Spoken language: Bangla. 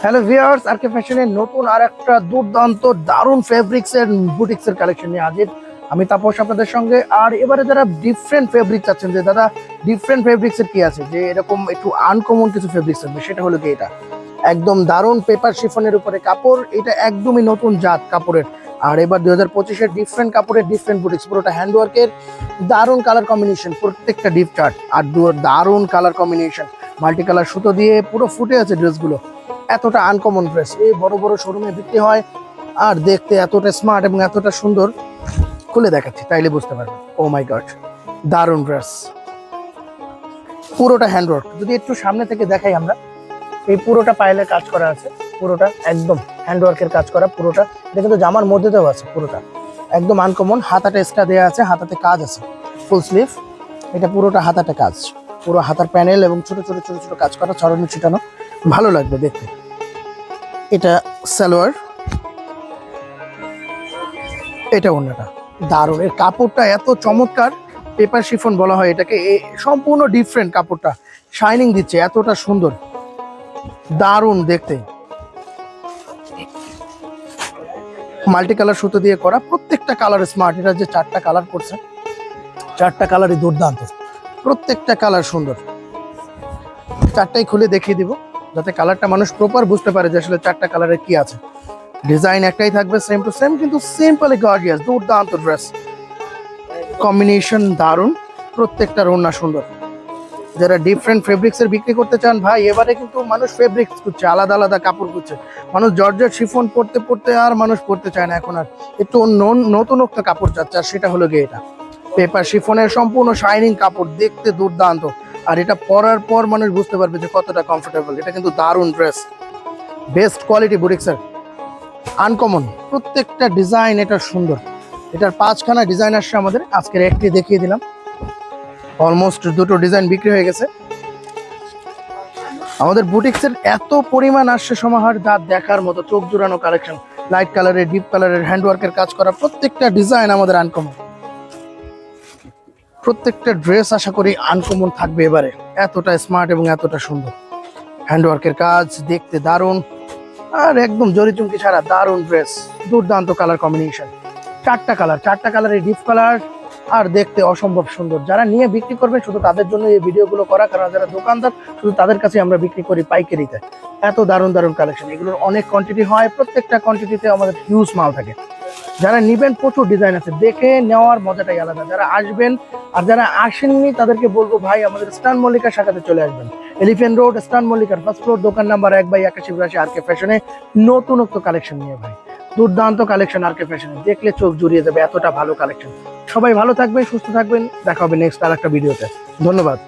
হ্যালো ভিউয়ার্স, আরকে ফ্যাশনের নতুন আর একটা দুর্দান্ত দারুণ ফেব্রিক্স এর বুটিক্স এর কালেকশন নিয়ে হাজির আমি তাপস আপনাদের সঙ্গে। আর এবারে যারা ডিফারেন্ট ফেব্রিক্স আছেন, যে দাদা ডিফারেন্ট ফেব্রিক্স এর কি আছে, যে এরকম একটু আনকমন কিছু ফেব্রিক্স আছে, সেটা হলো কি এটা একদম দারুণ পেপার শিফনের উপরে কাপড়। এটা একদমই নতুন জাত কাপড়ের। আর এবার 2025-এর ডিফারেন্ট কাপড়ের ডিফারেন্ট বুটিক্স, পুরোটা হ্যান্ডওয়ার্কের দারুণ কালার কম্বিনেশন, প্রত্যেকটা ডিপ চার্ট আর দারুণ কালার কম্বিনেশন, মাল্টি কালার সুতো দিয়ে পুরো ফুটে আছে ড্রেসগুলো। এতটা আনকমন ড্রেস এই বড় বড় শোরুমে বিক্রি হয়, আর দেখতে এতটা স্মার্ট এবং এতটা সুন্দর। খুলে দেখাচ্ছি তাইলে বুঝতে পারবেন। ও মাই গড, দারুণ ড্রেস, পুরোটা হ্যান্ডওয়ার্ক। যদি একটু সামনে থেকে দেখাই আমরা, এই পুরোটা পায়েলের কাজ করা আছে, পুরোটা একদম হ্যান্ডওয়ার্কের কাজ করা পুরোটা। এটা কিন্তু জামার মধ্যেতেও আছে, পুরোটা একদম আনকমন। হাতাটা এক্সট্রা দেওয়া আছে, হাতাতে কাজ আছে, ফুল স্লিভ। এটা পুরোটা হাতাতে কাজ, পুরো হাতার প্যানেল এবং ছোট ছোট ছোট ছোট কাজ করা, ছড়ানো ছিটানো, ভালো লাগবে দেখতে। এটা সালোয়ার, এটা ওড়নাটা দারুণ। এর কাপড়টা এত চমৎকার, পেপার শিফন বলা হয় এটাকে। সম্পূর্ণ ডিফারেন্ট, কাপড়টা শাইনিং দিচ্ছে, এতটা সুন্দর, দারুণ দেখতে। মাল্টি কালার সুতো দিয়ে করা, প্রত্যেকটা কালার স্মার্ট। এটা যে চারটা কালার করছে, চারটা কালারই দুর্দান্ত, প্রত্যেকটা কালার সুন্দর। চারটাই খুলে দেখিয়ে দিব, যাতে কালারটা মানুষ প্রপার বুঝতে পারে যে আসলে চারটা কালারের কি আছে। ডিজাইন একটাই থাকবে, সেম টু সেম, কিন্তু সিম্পলি গর্জিয়াস, দুর্দান্ত ড্রেস কম্বিনেশন, দারুণ। প্রত্যেকটার ওড়না সুন্দর। যারা ডিফারেন্ট ফেব্রিক্স এর বিক্রি করতে চান ভাই, এবারে কিন্তু মানুষ ফেব্রিক্স খুঁজছে, আলাদা আলাদা কাপড় খুঁজছে। মানুষ জর্জেট শিফন পরতে পরতে আর মানুষ পরতে চায় না এখন, আর একটু নতুনত্ব কাপড় চাচ্ছে, আর সেটা হলো গিয়ে এটা পেপার শিফনের সম্পূর্ণ শাইনিং কাপড়, দেখতে দুর্দান্ত। আর এটা পরার পর মানুষ বুঝতে পারবে যে কতটা কমফোর্টেবল। এটা কিন্তু দারুণ ড্রেস, বেস্ট কোয়ালিটি বুটিক্সের, আনকমন প্রত্যেকটা ডিজাইন। এটা সুন্দর, এটার 5খানা ডিজাইন আসছে আমাদের, আজকের একটি দেখিয়ে দিলাম। অলমোস্ট দুটো ডিজাইন বিক্রি হয়ে গেছে। আমাদের বুটিক্সের এত পরিমাণ আসছে সমাহার, যা দেখার মতো, চোখ জুড়ানো কালেকশন। লাইট কালারের, ডিপ কালারের, হ্যান্ডওয়ার্কের কাজ করা, প্রত্যেকটা ডিজাইন আমাদের আনকমন। প্রত্যেকটা ড্রেস আশা করি আনকমন থাকবে এবারে, এতটা স্মার্ট এবং এতটা সুন্দর। হ্যান্ডওয়ার্কের কাজ দেখতে দারুণ, আর একদম জরি চুমকি ছাড়া দারুণ ড্রেস, দুর্দান্ত কালার কম্বিনেশন। চারটা কালার, চারটা কালারের ডিপ কালার, আর দেখতে অসম্ভব সুন্দর। যারা নিয়ে বিক্রি করবেন শুধু তাদের জন্য এই ভিডিওগুলো করা, কারণ যারা দোকানদার শুধু তাদের কাছে আমরা বিক্রি করি পাইকারিতে। এত দারুণ দারুণ কালেকশন, এগুলোর অনেক কোয়ান্টিটি হয়, প্রত্যেকটা কোয়ান্টিটিতে আমাদের হিউজ মাল থাকে। যারা নিবেন, প্রচুর ডিজাইন আছে, দেখে নেওয়ার মজাটাই আলাদা। যারা আসবেন আর যারা আসেননি তাদেরকে বলবো ভাই আমাদের স্টান মল্লিকার শাখাতে চলে আসবেন, এলিফ্যান্ট রোড স্টান মল্লিকার ফার্স্ট ফ্লোর, দোকান নাম্বার 1/81 আরকে ফ্যাশনে। নতুনত্ব কালেকশন নিয়ে ভাই, দুর্দান্ত কালেকশন আরকে ফ্যাশনে, দেখলে চোখ জুড়িয়ে যাবে, এতটা ভালো কালেকশন। সবাই ভালো থাকবেন, সুস্থ থাকবেন, দেখা হবে নেক্সট আর একটা ভিডিওতে। ধন্যবাদ।